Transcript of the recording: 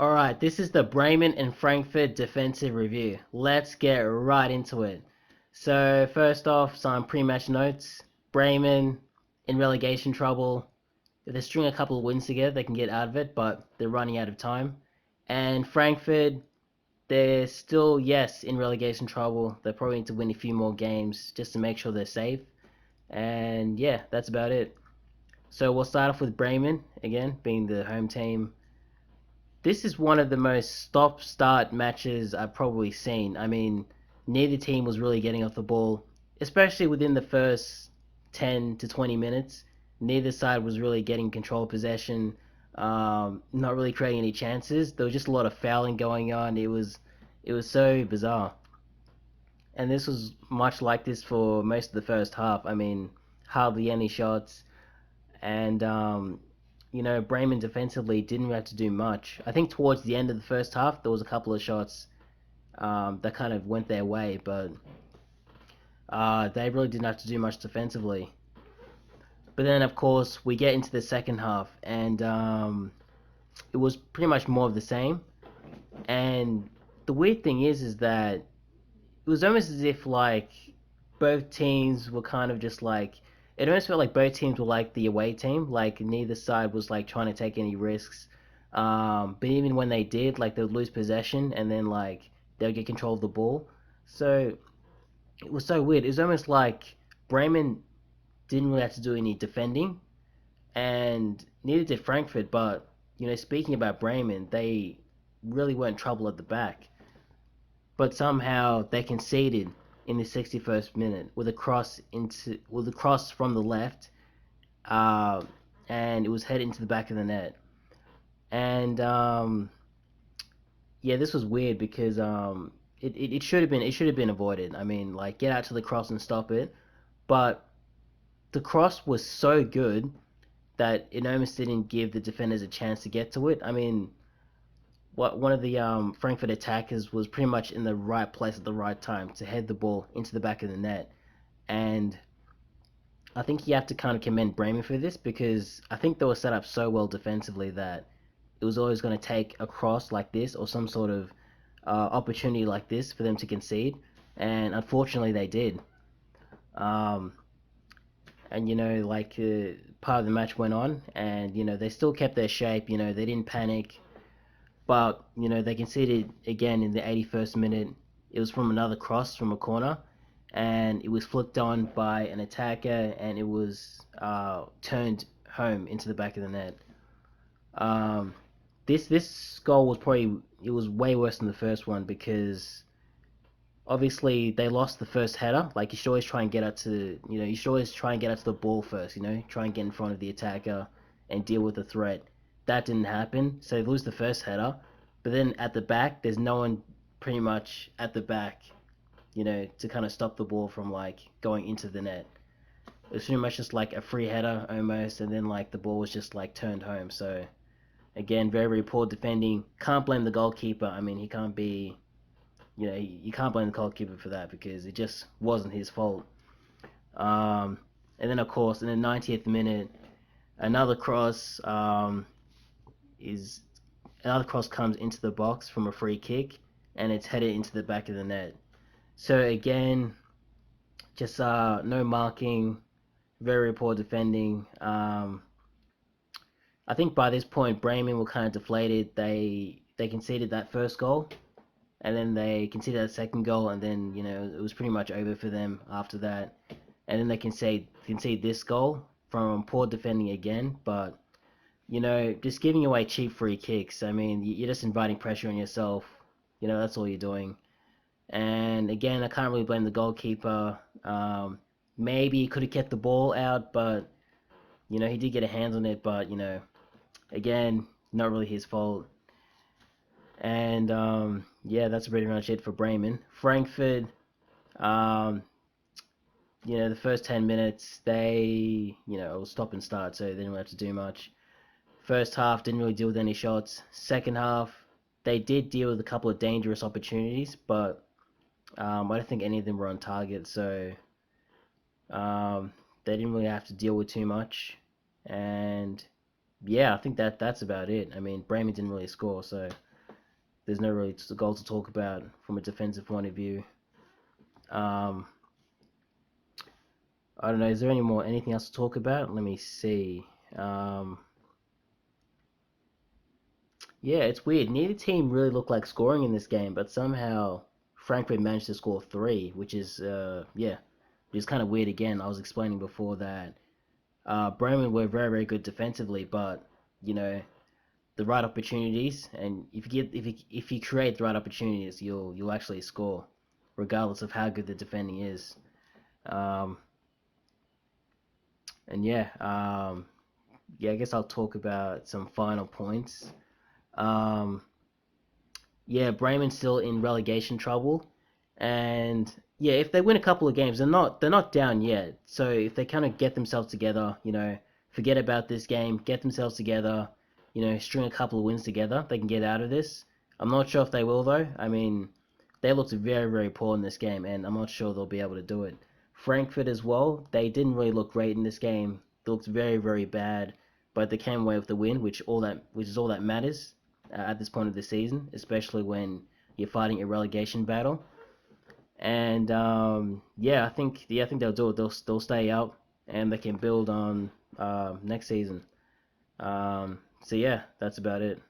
Alright, this is the Bremen and Frankfurt defensive review. Let's get right into it. So, first off, some pre match notes. Bremen in relegation trouble. If they string a couple of wins together, they can get out of it, but they're running out of time. And Frankfurt, they're still, yes, in relegation trouble. They probably need to win a few more games just to make sure they're safe. And yeah, that's about it. So, we'll start off with Bremen, again, being the home team. This is one of the most stop-start matches I've probably seen. I mean, neither team was really getting off the ball, especially within the first 10 to 20 minutes. Neither side was really getting control of possession, not really creating any chances. There was just a lot of fouling going on. It was so bizarre. And this was much like this for most of the first half. I mean, hardly any shots. And Bremen defensively didn't really have to do much. I think towards the end of the first half, there was a couple of shots that kind of went their way, but they really didn't have to do much defensively. But then, of course, we get into the second half, and it was pretty much more of the same. And the weird thing is that it was almost as if like both teams were kind of just like it almost felt like both teams were like the away team. Like neither side was like trying to take any risks. But even when they did, like they would lose possession and then like they would get control of the ball. So it was so weird. It was almost like Bremen didn't really have to do any defending, and neither did Frankfurt. But speaking about Bremen, they really weren't trouble at the back, but somehow they conceded in the 61st minute with a cross from the left, uh, and it was headed into the back of the net. And yeah, this was weird because it should have been avoided. I mean, like get out to the cross and stop it, but the cross was so good that it almost didn't give the defenders a chance to get to it. I mean, one of the Frankfurt attackers was pretty much in the right place at the right time to head the ball into the back of the net. And I think you have to kind of commend Bremen for this because I think they were set up so well defensively that it was always going to take a cross like this or some sort of opportunity like this for them to concede. And unfortunately, they did. Um, and like part of the match went on, and they still kept their shape. They didn't panic. But they conceded again in the 81st minute. It was from another cross from a corner, and it was flicked on by an attacker, and it was turned home into the back of the net. Um, this goal was probably it was way worse than the first one because obviously they lost the first header. Like you should always try and get out to you should always try and get out to the ball first. Try and get in front of the attacker and deal with the threat. That didn't happen, so they lose the first header. But then at the back, there's no one pretty much at the back, to kind of stop the ball from like going into the net. It was pretty much just like a free header almost, and then like the ball was just like turned home. So again, very very poor defending. Can't blame the goalkeeper. I mean, he can't be you can't blame the goalkeeper for that because it just wasn't his fault. Um, and then of course in the 90th minute, another cross is another cross comes into the box from a free kick, and it's headed into the back of the net. So again, just no marking, very poor defending. I think by this point Bremen were kind of deflated. They conceded that first goal, and then they conceded that second goal, and then it was pretty much over for them after that. And then they concede this goal from poor defending again, but just giving away cheap free kicks. I mean, you're just inviting pressure on yourself. That's all you're doing. And again, I can't really blame the goalkeeper. Maybe he could have kept the ball out, but he did get a hand on it. But again, not really his fault. And yeah, that's pretty much it for Bremen. Frankfurt, um, the first 10 minutes, it was stop and start, so they didn't really have to do much. First half, didn't really deal with any shots. Second half, they did deal with a couple of dangerous opportunities, but I don't think any of them were on target, so they didn't really have to deal with too much. And yeah, I think that's about it. I mean, Bremen didn't really score, so there's no really goal to talk about from a defensive point of view. Um, I don't know. Is there anything else to talk about? Let me see. Um, yeah, it's weird. Neither team really looked like scoring in this game, but somehow Frankfurt managed to score three, which is which is kind of weird. Again, I was explaining before that Bremen were very very good defensively, but you know the right opportunities, and if you create the right opportunities, you'll actually score, regardless of how good the defending is. Um, and yeah, I guess I'll talk about some final points. Um, yeah, Bremen's still in relegation trouble, and yeah, if they win a couple of games, they're not down yet. So if they kind of get themselves together, forget about this game, get themselves together, string a couple of wins together, they can get out of this. I'm not sure if they will though. I mean, they looked very very poor in this game, and I'm not sure they'll be able to do it. Frankfurt as well, they didn't really look great in this game. They looked very very bad, but they came away with the win, which is all that matters at this point of the season, especially when you're fighting a relegation battle. And I think they'll do it. They'll stay up and they can build on next season. So yeah, that's about it.